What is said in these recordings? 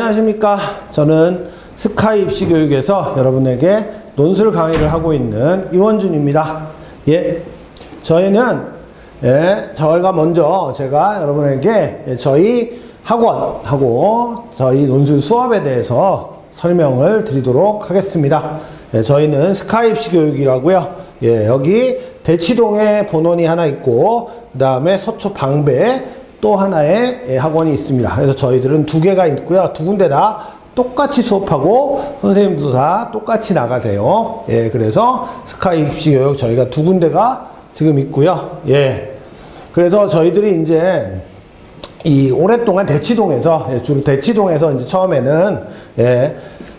안녕하십니까. 저는 스카이 입시교육에서 여러분에게 논술 강의를 하고 있는 이원준입니다. 저희는 저희가 먼저 제가 여러분에게 저희 학원하고 저희 논술 수업에 대해서 설명을 드리도록 하겠습니다. 저희는 스카이 입시교육이라고요. 여기 대치동에 본원이 하나 있고 그 다음에 서초 방배에 또 하나의 학원이 있습니다. 그래서 저희들은 두 개가 있고요. 두 군데 다 똑같이 수업하고 선생님도 다 똑같이 나가세요. 그래서 스카이 입시교육 저희가 두 군데가 지금 있고요. 그래서 저희들이 이제 이 오랫동안 대치동에서 주로 대치동에서 이제 처음에는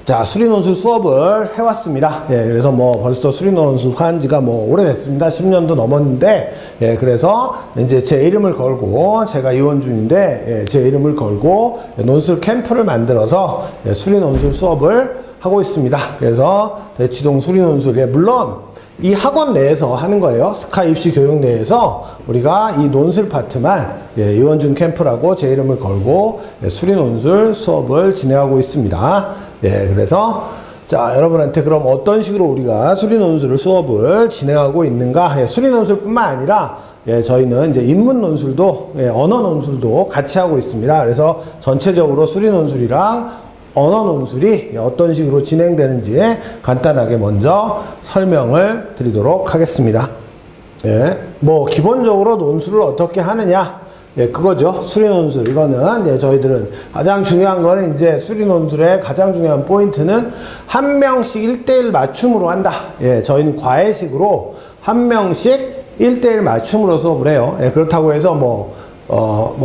자, 수리논술 수업을 해왔습니다. 그래서 뭐 벌써 수리논술 한 지가 뭐 오래됐습니다. 10년도 넘었는데, 그래서 이제 제 이름을 걸고, 제가 이원준인데, 제 이름을 걸고 논술 캠프를 만들어서 수리논술 수업을 하고 있습니다. 그래서 대치동 수리논술, 물론 이 학원 내에서 하는 거예요. 스카이 입시 교육 내에서 우리가 이 논술 파트만 이원준 캠프라고 제 이름을 걸고 수리논술 수업을 진행하고 있습니다. 그래서 자, 여러분한테 그럼 어떤 식으로 우리가 수리논술 수업을 진행하고 있는가? 수리논술뿐만 아니라 저희는 이제 인문논술도 언어논술도 같이 하고 있습니다. 그래서 전체적으로 수리논술이랑 언어논술이 어떤 식으로 진행되는지 간단하게 먼저 설명을 드리도록 하겠습니다. 뭐 기본적으로 논술을 어떻게 하느냐? 그거죠. 수리논술. 이거는 저희들은 가장 중요한 거는 이제 수리논술의 가장 중요한 포인트는 한 명씩 1대1 맞춤으로 한다. 저희는 과외식으로 한 명씩 1대1 맞춤으로 수업을 해요. 그렇다고 해서 뭐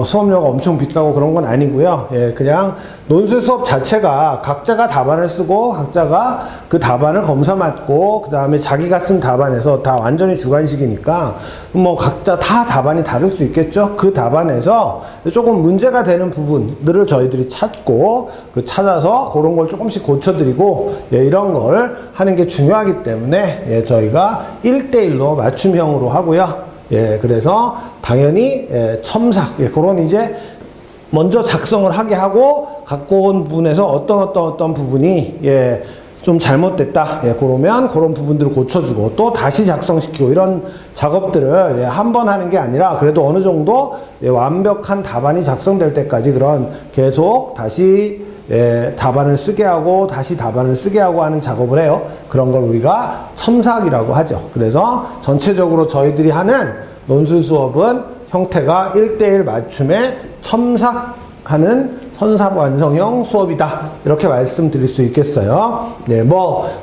수업료가 엄청 비싸고 그런 건 아니고요. 그냥 논술 수업 자체가 각자가 답안을 쓰고 각자가 그 답안을 검사 맞고 그 다음에 자기가 쓴 답안에서 다 완전히 주관식이니까 뭐 각자 다 답안이 다를 수 있겠죠. 그 답안에서 조금 문제가 되는 부분들을 저희들이 찾고 찾아서 그런 걸 조금씩 고쳐드리고 이런 걸 하는 게 중요하기 때문에 저희가 1대1로 맞춤형으로 하고요. 그래서 당연히 첨삭 그런 이제 먼저 작성을 하게 하고 갖고 온 부분에서 어떤 부분이 좀 잘못됐다. 그러면 그런 부분들을 고쳐주고 또 다시 작성시키고 이런 작업들을 한 번 하는 게 아니라 그래도 어느 정도 완벽한 답안이 작성될 때까지 그런 계속 다시 답안을 쓰게 하고 다시 답안을 쓰게 하고 하는 작업을 해요. 그런 걸 우리가 첨삭이라고 하죠. 그래서 전체적으로 저희들이 하는 논술 수업은 형태가 1대1 맞춤에 첨삭하는 선삽 완성형 수업이다. 이렇게 말씀드릴 수 있겠어요.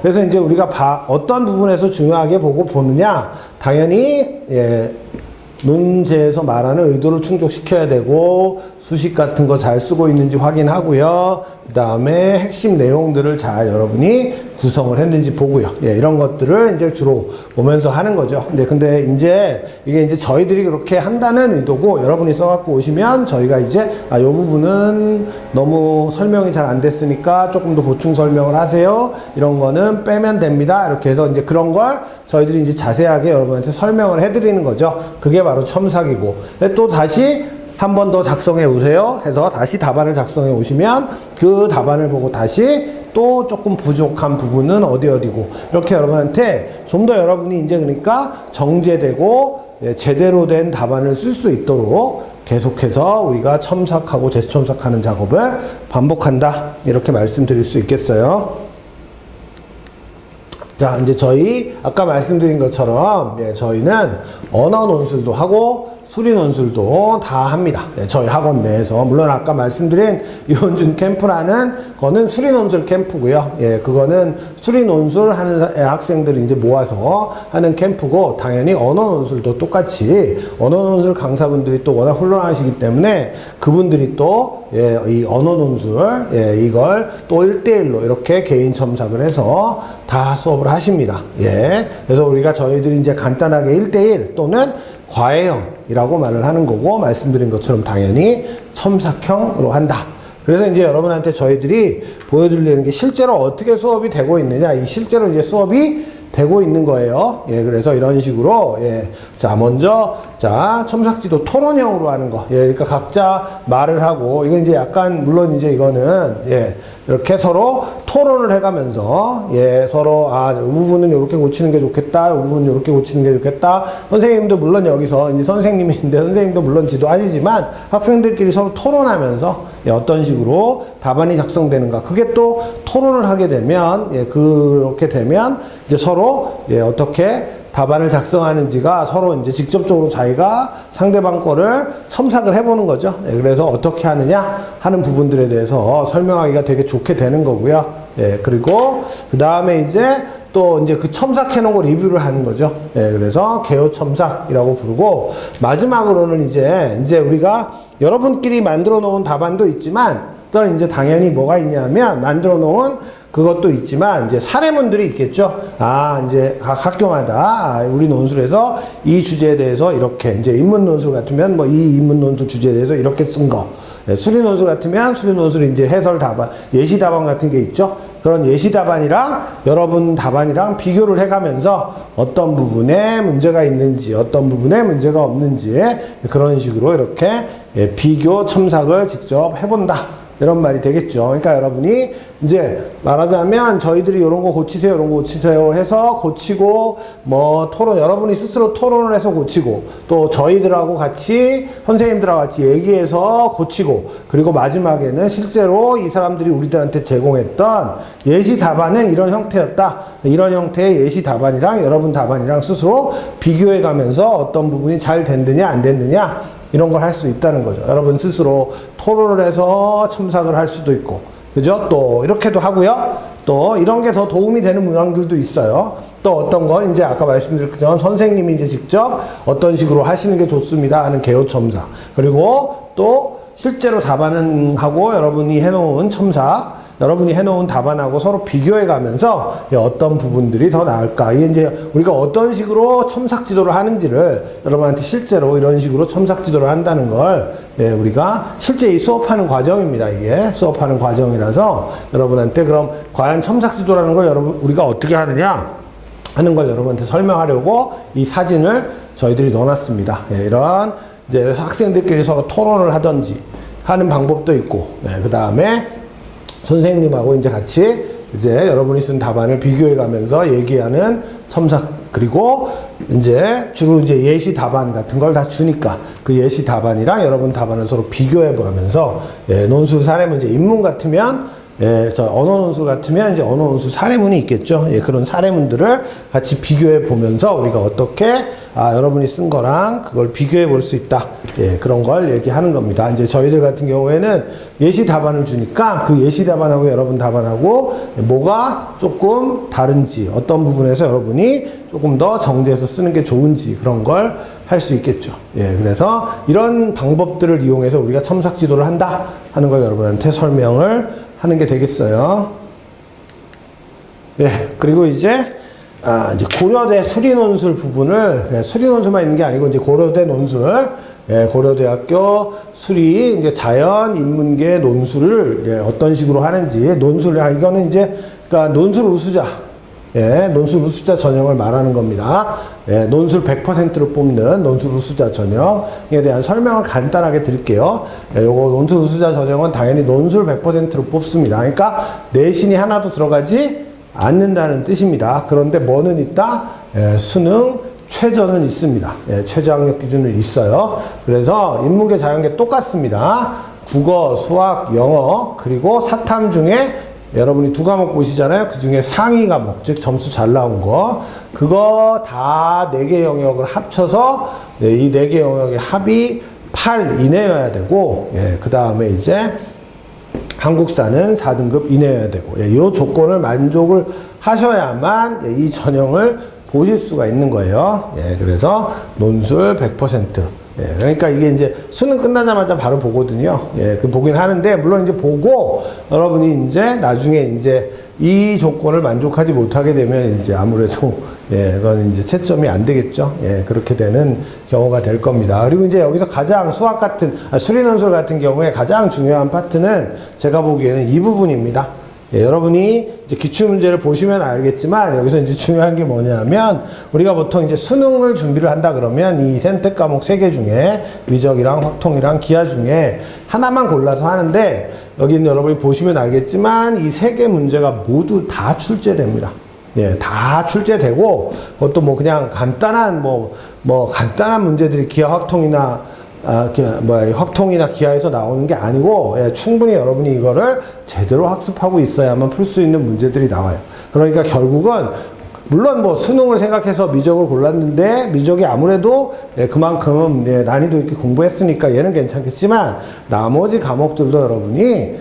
그래서 이제 우리가 어떤 부분에서 중요하게 보느냐. 당연히, 논제에서 말하는 의도를 충족시켜야 되고, 수식 같은 거 잘 쓰고 있는지 확인하고요. 그 다음에 핵심 내용들을 잘 여러분이 구성을 했는지 보고요. 이런 것들을 이제 주로 보면서 하는 거죠. 근데 이제 이게 이제 저희들이 그렇게 한다는 의도고 여러분이 써갖고 오시면 저희가 이제 이 부분은 너무 설명이 잘 안 됐으니까 조금 더 보충 설명을 하세요. 이런 거는 빼면 됩니다. 이렇게 해서 이제 그런 걸 저희들이 이제 자세하게 여러분한테 설명을 해드리는 거죠. 그게 바로 첨삭이고 또 다시 한 번 더 작성해 오세요 해서 다시 답안을 작성해 오시면 그 답안을 보고 다시 또 조금 부족한 부분은 어디고 이렇게 여러분한테 좀 더 여러분이 이제 그러니까 정제되고 제대로 된 답안을 쓸 수 있도록 계속해서 우리가 첨삭하고 재첨삭하는 작업을 반복한다. 이렇게 말씀드릴 수 있겠어요. 자, 이제 저희 아까 말씀드린 것처럼 저희는 언어 논술도 하고 수리 논술도 다 합니다. 저희 학원 내에서. 물론 아까 말씀드린 이원준 캠프라는 거는 수리 논술 캠프고요. 그거는 수리 논술 하는 학생들을 이제 모아서 하는 캠프고, 당연히 언어 논술도 똑같이 언어 논술 강사분들이 또 워낙 훌륭하시기 때문에 그분들이 또 이 언어 논술 이걸 또 1대1로 이렇게 개인 첨삭을 해서 다 수업을 하십니다. 그래서 우리가 저희들이 이제 간단하게 1대1 또는 과외형이라고 말을 하는 거고, 말씀드린 것처럼 당연히 첨삭형으로 한다. 그래서 이제 여러분한테 저희들이 보여드리는 게 실제로 어떻게 수업이 되고 있느냐, 이 실제로 이제 수업이 되고 있는 거예요. 예, 그래서 이런 식으로, 예. 자, 먼저, 자, 첨삭지도 토론형으로 하는 거. 예, 그러니까 각자 말을 하고, 이건 이제 약간, 물론 이제 이거는, 예, 이렇게 서로 토론을 해가면서, 예, 서로, 아, 이 부분은 이렇게 고치는 게 좋겠다, 이 부분은 이렇게 고치는 게 좋겠다. 선생님도 물론 여기서, 이제 선생님인데, 선생님도 물론 지도하시지만, 학생들끼리 서로 토론하면서, 예, 어떤 식으로 답안이 작성되는가. 그게 또 토론을 하게 되면, 예, 그렇게 되면, 이제 서로, 예, 어떻게 답안을 작성하는지가 서로 이제 직접적으로 자기가 상대방 거를 첨삭을 해보는 거죠. 예, 그래서 어떻게 하느냐 하는 부분들에 대해서 설명하기가 되게 좋게 되는 거고요. 예, 그리고 그 다음에 이제 또 이제 그 첨삭해 놓은 거 리뷰를 하는 거죠. 예, 그래서 개요 첨삭이라고 부르고, 마지막으로는 이제 우리가 여러분끼리 만들어 놓은 답안도 있지만, 또 이제 당연히 뭐가 있냐면 만들어 놓은 그것도 있지만 이제 사례문들이 있겠죠. 아, 이제 각 학교마다 우리 논술에서 이 주제에 대해서 이렇게, 이제 인문 논술 같으면 뭐 이 인문 논술 주제에 대해서 이렇게 쓴 거. 예, 수리 논술 같으면 수리 논술 이제 해설 답안, 예시 답안 같은 게 있죠. 그런 예시 답안이랑 여러분 답안이랑 비교를 해가면서 어떤 부분에 문제가 있는지, 어떤 부분에 문제가 없는지, 그런 식으로 이렇게, 예, 비교 첨삭을 직접 해본다. 이런 말이 되겠죠. 그러니까 여러분이 이제 말하자면 저희들이 이런 거 고치세요, 이런 거 고치세요 해서 고치고, 뭐 토론, 여러분이 스스로 토론을 해서 고치고, 또 저희들하고 같이, 선생님들하고 같이 얘기해서 고치고, 그리고 마지막에는 실제로 이 사람들이 우리들한테 제공했던 예시 답안은 이런 형태였다. 이런 형태의 예시 답안이랑 여러분 답안이랑 스스로 비교해 가면서 어떤 부분이 잘 됐느냐 안 됐느냐 이런 걸 할 수 있다는 거죠. 여러분 스스로 토론을 해서 첨삭을 할 수도 있고, 그죠? 또 이렇게도 하고요. 또 이런 게 더 도움이 되는 문항들도 있어요. 또 어떤 건 이제 아까 말씀드린 것처럼 선생님이 이제 직접 어떤 식으로 하시는 게 좋습니다 하는 개요 첨삭. 그리고 또 실제로 답안은 하고 여러분이 해놓은 첨삭, 여러분이 해놓은 답안하고 서로 비교해 가면서 어떤 부분들이 더 나을까. 이게 이제 우리가 어떤 식으로 첨삭 지도를 하는지를 여러분한테 실제로 이런 식으로 첨삭 지도를 한다는 걸, 예, 우리가 실제 이 수업하는 과정입니다. 이게 수업하는 과정이라서 여러분한테 그럼 과연 첨삭 지도라는 걸 우리가 어떻게 하느냐 하는 걸 여러분한테 설명하려고 이 사진을 저희들이 넣어놨습니다. 예, 이런 이제 학생들끼리 서로 토론을 하든지 하는 방법도 있고, 예, 그 다음에 선생님하고 이제 같이 이제 여러분이 쓴 답안을 비교해 가면서 얘기하는 첨삭, 그리고 이제 주로 이제 예시 답안 같은 걸 다 주니까 그 예시 답안이랑 여러분 답안을 서로 비교해 보면서, 예, 논술 사례 문제, 인문 같으면, 예, 저 언어 논술 같으면 이제 언어 논술 사례문이 있겠죠. 예, 그런 사례문들을 같이 비교해 보면서 우리가 어떻게, 아, 여러분이 쓴 거랑 그걸 비교해 볼 수 있다. 예, 그런 걸 얘기하는 겁니다. 이제 저희들 같은 경우에는 예시 답안을 주니까 그 예시 답안하고 여러분 답안하고 뭐가 조금 다른지, 어떤 부분에서 여러분이 조금 더 정제해서 쓰는 게 좋은지 그런 걸 할 수 있겠죠. 예, 그래서 이런 방법들을 이용해서 우리가 첨삭 지도를 한다 하는 걸 여러분한테 설명을 하는 게 되겠어요. 예, 그리고 이제 고려대 수리논술 부분을, 예, 수리논술만 있는 게 아니고 이제 고려대 논술, 예, 고려대학교 수리 이제 자연 인문계 논술을, 예, 어떤 식으로 하는지 논술, 이거는 이제 그러니까 논술 우수자, 예, 논술 우수자 전형을 말하는 겁니다. 예, 논술 100%로 뽑는 논술 우수자 전형에 대한 설명을 간단하게 드릴게요. 예, 요거 논술 우수자 전형은 당연히 논술 100%로 뽑습니다. 그러니까 내신이 하나도 들어가지 않는다는 뜻입니다. 그런데 뭐는 있다? 예, 수능 최저는 있습니다. 예, 최저 학력 기준은 있어요. 그래서 인문계 자연계 똑같습니다. 국어, 수학, 영어, 그리고 사탐 중에 여러분이 두 과목 보시잖아요. 그 중에 상위 과목, 즉 점수 잘 나온 거, 그거 다 4개 영역을 합쳐서, 네, 이 4개 영역의 합이 8 이내여야 되고, 예, 그 다음에 이제 한국사는 4등급 이내여야 되고, 예, 이 조건을 만족을 하셔야만, 예, 이 전형을 보실 수가 있는 거예요. 예, 그래서 논술 100%. 예, 그러니까 이게 이제 수능 끝나자마자 바로 보거든요. 예, 그 보긴 하는데, 물론 이제 보고 여러분이 이제 나중에 이제 이 조건을 만족하지 못하게 되면 이제 아무래도, 예, 그건 이제 채점이 안 되겠죠. 예, 그렇게 되는 경우가 될 겁니다. 그리고 이제 여기서 가장 수학 같은, 수리논술 같은 경우에 가장 중요한 파트는 제가 보기에는 이 부분입니다. 여러분이 이제 기출문제를 보시면 알겠지만, 여기서 이제 중요한 게 뭐냐면, 우리가 보통 이제 수능을 준비를 한다 그러면 이 선택 과목 3개 중에 미적이랑 확통이랑 기하 중에 하나만 골라서 하는데, 여기는 여러분이 보시면 알겠지만, 이 3개 문제가 모두 다 출제됩니다. 예, 다 출제되고, 그것도 뭐 그냥 간단한, 간단한 문제들이 기하 확통이나 확통이나 기하에서 나오는 게 아니고, 예, 충분히 여러분이 이거를 제대로 학습하고 있어야만 풀 수 있는 문제들이 나와요. 그러니까 결국은 물론 뭐 수능을 생각해서 미적을 골랐는데 미적이 아무래도 그만큼 난이도 있게 공부했으니까 얘는 괜찮겠지만 나머지 과목들도 여러분이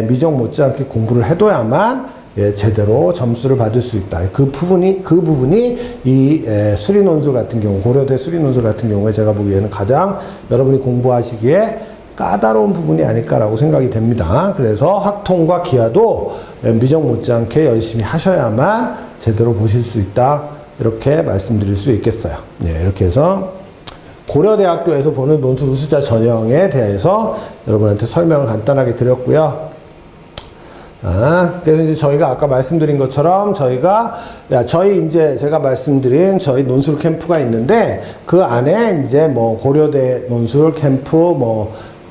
미적 못지않게 공부를 해둬야만 제대로 점수를 받을 수 있다. 그 부분이 이 수리논술 같은 경우, 고려대 수리논술 같은 경우에 제가 보기에는 가장 여러분이 공부하시기에 까다로운 부분이 아닐까라고 생각이 됩니다. 그래서 확통과 기하도 미적 못지않게 열심히 하셔야만 제대로 보실 수 있다. 이렇게 말씀드릴 수 있겠어요. 네, 이렇게 해서 고려대학교에서 보는 논술 우수자 전형에 대해서 여러분한테 설명을 간단하게 드렸고요. 그래서 이제 저희가 아까 말씀드린 것처럼 제가 말씀드린 저희 논술 캠프가 있는데 그 안에 이제 뭐 고려대 논술 캠프,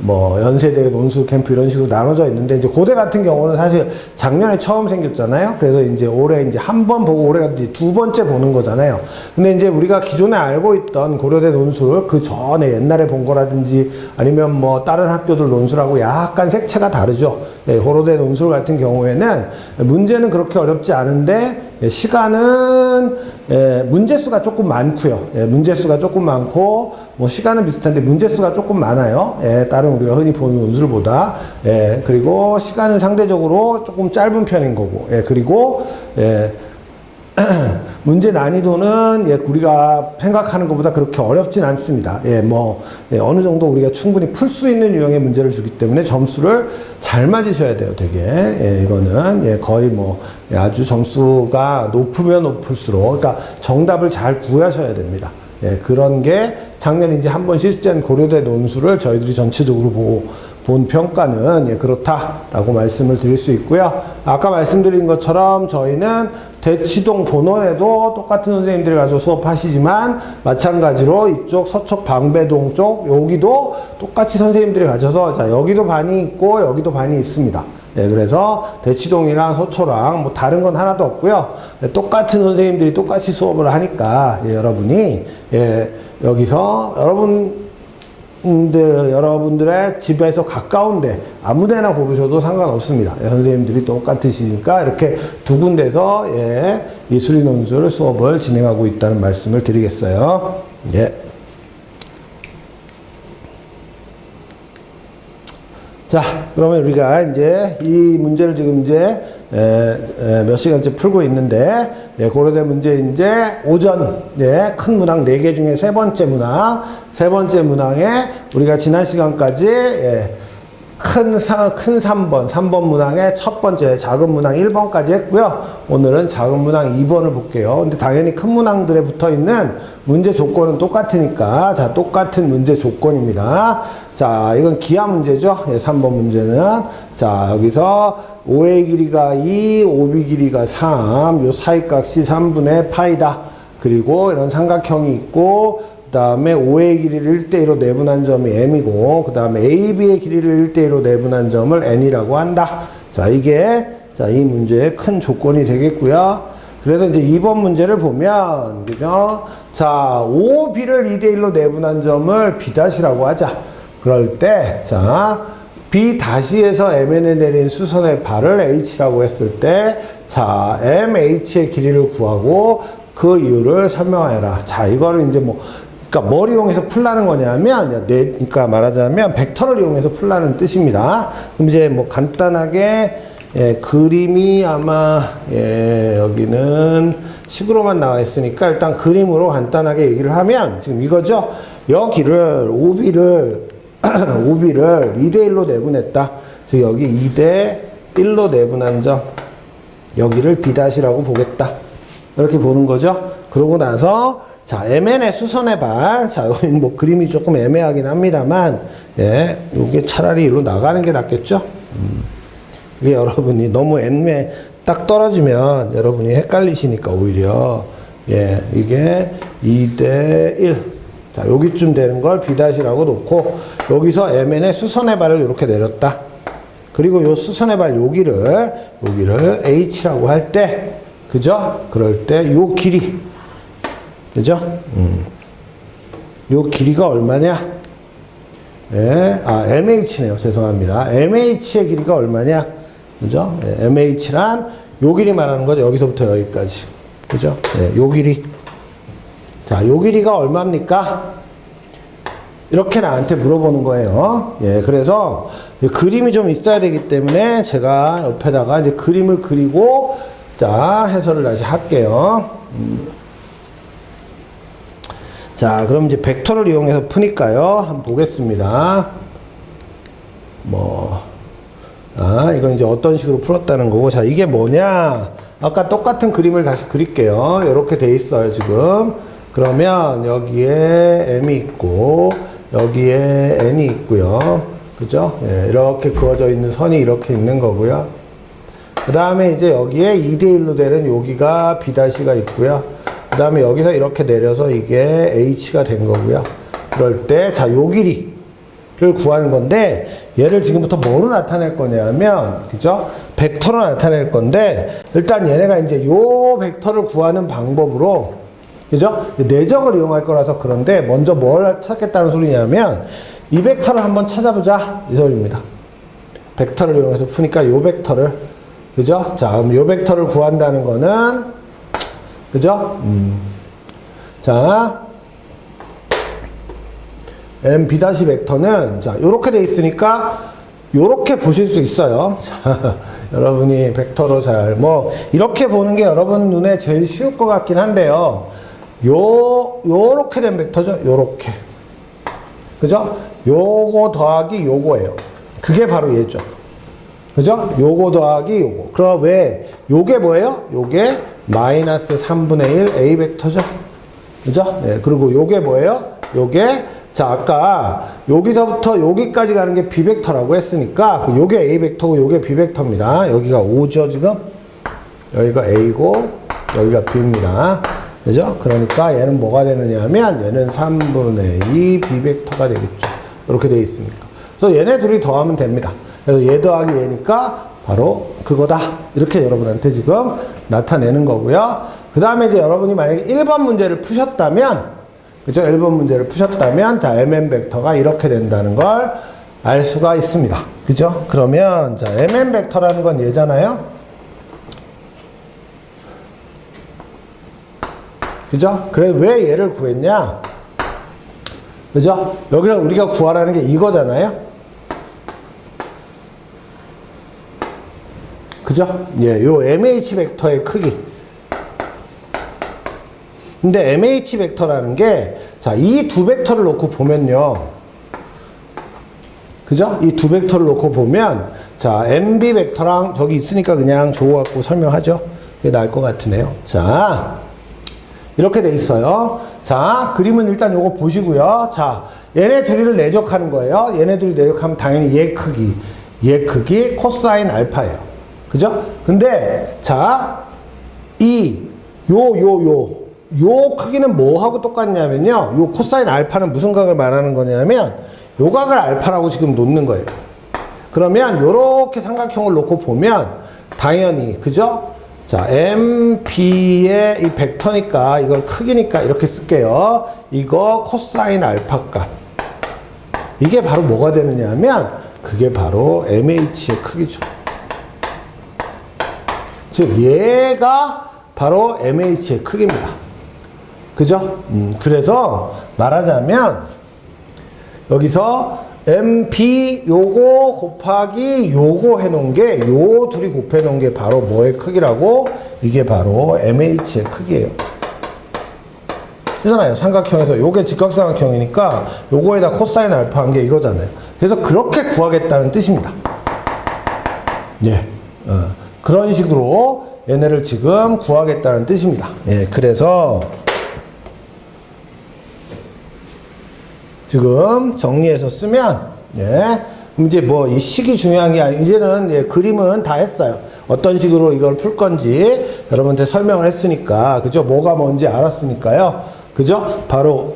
연세대 논술 캠프 이런 식으로 나눠져 있는데, 이제 고대 같은 경우는 사실 작년에 처음 생겼잖아요. 그래서 이제 올해 이제 한 번 보고 올해가 이제 2번째 보는 거잖아요. 근데 이제 우리가 기존에 알고 있던 고려대 논술, 그 전에 옛날에 본 거라든지 아니면 뭐 다른 학교들 논술하고 약간 색채가 다르죠. 고려대 논술 같은 경우에는 문제는 그렇게 어렵지 않은데 시간은 문제수가 조금 많고요. 문제수가 조금 많고 뭐 시간은 비슷한데 문제수가 조금 많아요. 다른 우리가 흔히 보는 논술보다. 그리고 시간은 상대적으로 조금 짧은 편인 거고. 그리고 문제 난이도는 우리가 생각하는 것보다 그렇게 어렵진 않습니다. 어느 정도 우리가 충분히 풀 수 있는 유형의 문제를 주기 때문에 점수를 잘 맞으셔야 돼요, 되게. 이거는 거의 아주 점수가 높으면 높을수록, 그러니까 정답을 잘 구하셔야 됩니다. 그런 게 작년에 이제 한번 실시한 고려대 논술을 저희들이 전체적으로 본 평가는 그렇다라고 말씀을 드릴 수 있고요. 아까 말씀드린 것처럼 저희는 대치동 본원에도 똑같은 선생님들이 가서 수업하시지만 마찬가지로 이쪽 서초 방배동 쪽 여기도 똑같이 선생님들이 가셔서 여기도 반이 있고 여기도 반이 있습니다. 그래서 대치동이랑 서초랑 뭐 다른 건 하나도 없고요. 똑같은 선생님들이 똑같이 수업을 하니까 여러분이 여기서 여러분들의 집에서 가까운데 아무데나 고르셔도 상관없습니다. 선생님들이 똑같으시니까 이렇게 두 군데서 이 수리논술 수업을 진행하고 있다는 말씀을 드리겠어요. 자, 그러면 우리가 이제 이 문제를 지금 몇 시간째 풀고 있는데, 고려대 문제 이제 오전, 큰 문항 4개 중에 세 번째 문항에 우리가 지난 시간까지, 큰 3번 문항의 첫 번째 작은 문항 1번까지 했고요. 오늘은 작은 문항 2번을 볼게요. 근데 당연히 큰 문항들에 붙어 있는 문제 조건은 똑같으니까, 똑같은 문제 조건입니다. 자, 이건 기하 문제죠. 3번 문제는. 자, 여기서 5의 길이가 2, 5b 길이가 3, 요 사이값이 3분의 파이다. 그리고 이런 삼각형이 있고, 그 다음에 5의 길이를 1대1로 내분한 점이 m이고, 그 다음에 AB의 길이를 1대1로 내분한 점을 n이라고 한다. 자, 이게, 이 문제의 큰 조건이 되겠고요. 그래서 이제 2번 문제를 보면, 그죠? 자, 5b를 2대1로 내분한 점을 b'이라고 하자. 그럴 때, b'에서 mn에 내린 수선의 발을 h라고 했을 때, 자, mh의 길이를 구하고 그 이유를 설명하여라. 자, 이거를 이제 그러니까 뭘 이용해서 풀라는 거냐면, 그러니까 말하자면 벡터를 이용해서 풀라는 뜻입니다. 그럼 이제 간단하게 그림이 아마 여기는 식으로만 나와 있으니까 일단 그림으로 간단하게 얘기를 하면 지금 이거죠. 여기를 5b를 2대1로 내분했다. 그래서 여기 2대1로 내분한 점, 여기를 b'이라고 보겠다. 이렇게 보는 거죠. 그러고 나서 자, mn의 수선의 발. 자, 여기 그림이 조금 애매하긴 합니다만, 요게 차라리 이리로 나가는 게 낫겠죠? 그게 여러분이 너무 n에 딱 떨어지면 여러분이 헷갈리시니까 오히려 예, 이게 2대 1. 자, 여기쯤 되는 걸 B-라고 놓고 여기서 mn의 수선의 발을 이렇게 내렸다. 그리고 요 수선의 발 여기를 h라고 할 때, 그죠? 그럴 때 요 길이, 그죠? 요 길이가 얼마냐? 예, mh네요. 죄송합니다. mh의 길이가 얼마냐? 그죠? 예, mh란 요 길이 말하는 거죠. 여기서부터 여기까지. 그죠? 예, 요 길이. 자, 요 길이가 얼마입니까? 이렇게 나한테 물어보는 거예요. 예, 그래서 그림이 좀 있어야 되기 때문에 제가 옆에다가 이제 그림을 그리고 자, 해설을 다시 할게요. 자, 그럼 이제 벡터를 이용해서 푸니까요. 한번 보겠습니다. 이건 이제 어떤 식으로 풀었다는 거고. 자, 이게 뭐냐? 아까 똑같은 그림을 다시 그릴게요. 이렇게 돼 있어요, 지금. 그러면 여기에 m이 있고, 여기에 n이 있고요. 그죠? 예, 이렇게 그어져 있는 선이 이렇게 있는 거고요. 그 다음에 이제 여기에 2대1로 되는 여기가 B'가 있고요. 그 다음에 여기서 이렇게 내려서 이게 H가 된 거고요. 그럴 때, 자, 요 길이를 구하는 건데, 얘를 지금부터 뭐로 나타낼 거냐면, 그죠? 벡터로 나타낼 건데, 일단 얘네가 이제 요 벡터를 구하는 방법으로, 그죠? 내적을 이용할 거라서 그런데, 먼저 뭘 찾겠다는 소리냐면, 이 벡터를 한번 찾아보자. 이 소리입니다. 벡터를 이용해서 푸니까 요 벡터를, 그죠? 자, 그럼 요 벡터를 구한다는 거는, 그죠? 자, MB' 벡터는, 자, 요렇게 돼 있으니까, 요렇게 보실 수 있어요. 자, 여러분이 벡터로 이렇게 보는 게 여러분 눈에 제일 쉬울 것 같긴 한데요. 요렇게 된 벡터죠? 요렇게. 그죠? 요거 더하기 요거예요. 그게 바로 얘죠. 그죠? 요거 더하기 요거. 그럼 왜? 요게 뭐예요? 요게 마이너스 3분의 1 A 벡터죠? 그죠? 네. 그리고 요게 뭐예요? 요게, 자, 아까 여기서부터 여기까지 가는 게 B 벡터라고 했으니까, 요게 A 벡터고 요게 B 벡터입니다. 여기가 O죠, 지금? 여기가 A고, 여기가 B입니다. 그죠? 그러니까 얘는 뭐가 되느냐 하면, 얘는 3분의 2 B 벡터가 되겠죠. 이렇게 돼 있으니까. 그래서 얘네 둘이 더하면 됩니다. 그래서 얘 더하기 얘니까 바로 그거다. 이렇게 여러분한테 지금 나타내는 거고요. 그 다음에 이제 여러분이 만약에 1번 문제를 푸셨다면, 그죠? 1번 문제를 푸셨다면, 자, mn 벡터가 이렇게 된다는 걸 알 수가 있습니다. 그죠? 그러면, 자, mn 벡터라는 건 얘잖아요? 그죠? 그래, 왜 얘를 구했냐? 그죠? 여기서 우리가 구하라는 게 이거잖아요? 그죠? 예, 요 MH 벡터의 크기. 근데 MH 벡터라는 게, 자, 이 두 벡터를 놓고 보면요. 그죠? 이 두 벡터를 놓고 보면, 자, MB 벡터랑 저기 있으니까 그냥 저거 갖고 설명하죠? 그게 나을 것 같으네요. 자, 이렇게 돼 있어요. 자, 그림은 일단 요거 보시고요. 자, 얘네 둘이를 내적하는 거예요. 얘네 둘이 내적하면 당연히 얘 크기 코사인 알파예요. 그죠? 근데, 자, 요 크기는 뭐하고 똑같냐면요. 요 코사인 알파는 무슨 각을 말하는 거냐면, 요 각을 알파라고 지금 놓는 거예요. 그러면 요렇게 삼각형을 놓고 보면, 당연히, 그죠? 자, MB의 이 벡터니까, 이걸 크기니까 이렇게 쓸게요. 이거 코사인 알파 값. 이게 바로 뭐가 되느냐 하면, 그게 바로 MH의 크기죠. 즉, 얘가 바로 MH의 크기입니다. 그죠? 그래서 말하자면, 여기서 MP 요거 곱하기 요거 해놓은 게, 요 둘이 곱해놓은 게 바로 뭐의 크기라고? 이게 바로 MH의 크기예요. 그잖아요. 삼각형에서 요게 직각삼각형이니까 요거에다 코사인 알파 한 게 이거잖아요. 그래서 그렇게 구하겠다는 뜻입니다. 예. 그런 식으로 얘네를 지금 구하겠다는 뜻입니다. 예. 그래서 지금 정리해서 쓰면, 예. 이제 뭐 이 식이 중요한 게 아니고 이제는 예, 그림은 다 했어요. 어떤 식으로 이걸 풀 건지 여러분한테 설명을 했으니까 그죠? 뭐가 뭔지 알았으니까요. 그죠? 바로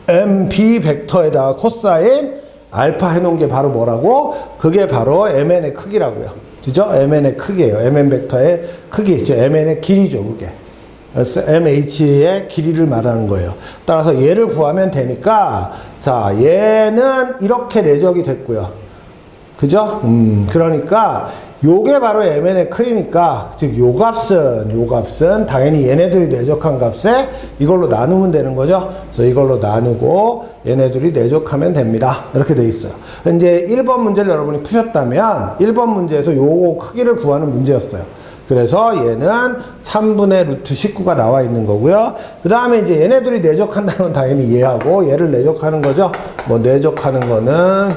MB 벡터에다가 코사인 알파 해놓은 게 바로 뭐라고? 그게 바로 MN의 크기라고요. 그죠? MN의 크기예요. MN 벡터의 크기. MN의 길이죠, 그게. 그래서 MH의 길이를 말하는 거예요. 따라서 얘를 구하면 되니까, 자, 얘는 이렇게 내적이 됐고요. 그죠? 그러니까, 요게 바로 MN의 크기니까, 즉, 요 값은 당연히 얘네들이 내적한 값에 이걸로 나누면 되는 거죠. 그래서 이걸로 나누고 얘네들이 내적하면 됩니다. 이렇게 돼 있어요. 이제 1번 문제를 여러분이 푸셨다면, 1번 문제에서 요 크기를 구하는 문제였어요. 그래서 얘는 3분의 루트 19가 나와 있는 거고요. 그 다음에 이제 얘네들이 내적한다는 건 당연히 얘하고 얘를 내적하는 거죠. 뭐 내적하는 거는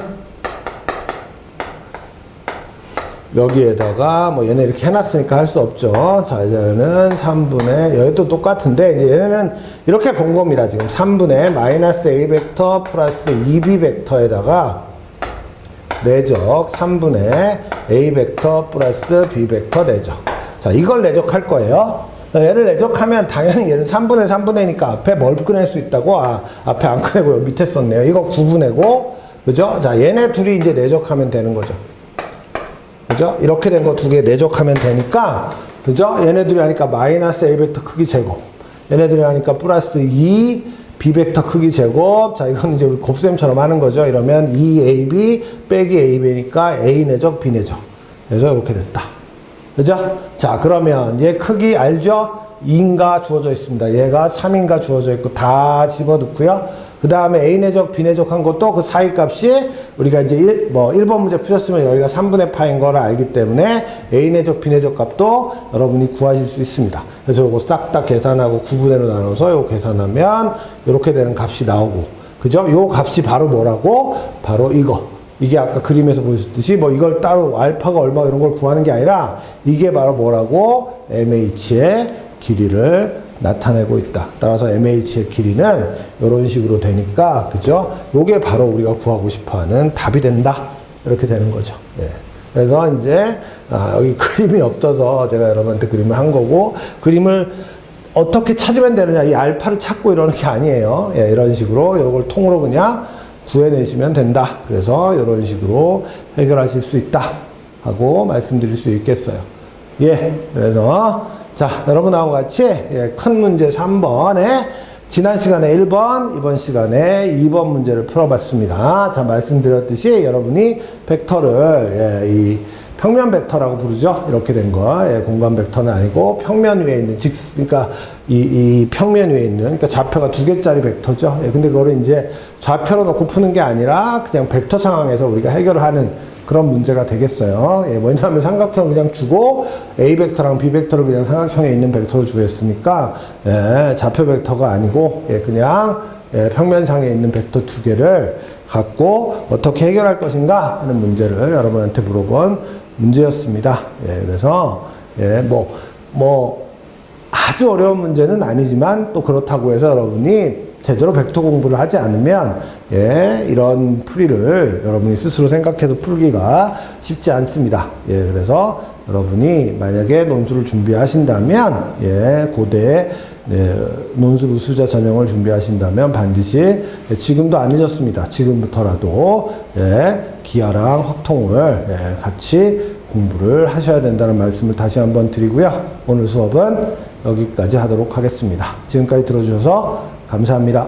여기에다가 뭐 얘네 이렇게 해놨으니까 할 수 없죠. 자, 얘는 3분의 여기도 똑같은데 이제 얘네는 이렇게 본 겁니다. 지금 3분의 마이너스 A 벡터 플러스 2B 벡터에다가 내적 3분의 A 벡터 플러스 B 벡터 내적. 자, 이걸 내적할 거예요. 얘를 내적하면 당연히 얘는 3분의 3분의니까 앞에 뭘 꺼낼 수 있다고? 앞에 안 꺼내고요. 밑에 썼네요. 이거 9분의고, 그죠? 자, 얘네 둘이 이제 내적하면 되는 거죠. 그죠? 이렇게 된 거 두 개 내적하면 되니까, 그죠? 얘네들이 하니까 마이너스 A 벡터 크기 제곱. 얘네들이 하니까 플러스 2 B 벡터 크기 제곱. 자, 이건 이제 우리 곱셈처럼 하는 거죠. 이러면 2AB 빼기 AB니까 A 내적, B 내적. 그래서 이렇게 됐다. 그죠? 자, 그러면 얘 크기 알죠? 2인가 주어져 있습니다. 얘가 3인가 주어져 있고 다 집어넣고요. 그 다음에 A 내적, B 내적 한 것도 그 사이 값이 우리가 이제 1번 문제 푸셨으면 여기가 3분의 파인 거를 알기 때문에 A 내적, B 내적 값도 여러분이 구하실 수 있습니다. 그래서 이거 싹 다 계산하고 9분의로 나눠서 이거 계산하면 이렇게 되는 값이 나오고, 그죠? 요 값이 바로 뭐라고? 바로 이거. 이게 아까 그림에서 보셨듯이 뭐 이걸 따로 알파가 얼마 이런 걸 구하는 게 아니라 이게 바로 뭐라고? MH의 길이를 나타내고 있다. 따라서 MH의 길이는 이런 식으로 되니까, 그죠? 요게 바로 우리가 구하고 싶어 하는 답이 된다. 이렇게 되는 거죠. 예. 그래서 이제, 여기 그림이 없어서 제가 여러분한테 그림을 한 거고, 그림을 어떻게 찾으면 되느냐, 이 알파를 찾고 이러는 게 아니에요. 예, 이런 식으로 요걸 통으로 그냥 구해내시면 된다. 그래서 이런 식으로 해결하실 수 있다. 하고 말씀드릴 수 있겠어요. 예, 그래서 자, 여러분하고 같이 큰 문제 3번에 지난 시간에 1번, 이번 시간에 2번 문제를 풀어봤습니다. 자, 말씀드렸듯이 여러분이 벡터를 이 평면 벡터라고 부르죠. 이렇게 된 거. 공간 벡터는 아니고 평면 위에 있는 그러니까 이 평면 위에 있는 그러니까 좌표가 2개짜리 벡터죠. 근데 그거를 이제 좌표로 놓고 푸는 게 아니라 그냥 벡터 상황에서 우리가 해결을 하는 그런 문제가 되겠어요. 왜냐하면 삼각형 그냥 주고 A 벡터랑 B 벡터를 그냥 삼각형에 있는 벡터로 주었으니까 좌표 벡터가 아니고 그냥 평면상에 있는 벡터 2개를 갖고 어떻게 해결할 것인가 하는 문제를 여러분한테 물어본 문제였습니다. 그래서 아주 어려운 문제는 아니지만 또 그렇다고 해서 여러분이 제대로 벡터 공부를 하지 않으면 이런 풀이를 여러분이 스스로 생각해서 풀기가 쉽지 않습니다. 그래서 여러분이 만약에 논술을 준비하신다면 고대 논술 우수자 전형을 준비하신다면 반드시 지금도 안 늦었습니다. 지금부터라도 기하랑 확통을 같이 공부를 하셔야 된다는 말씀을 다시 한번 드리고요. 오늘 수업은 여기까지 하도록 하겠습니다. 지금까지 들어주셔서 감사합니다.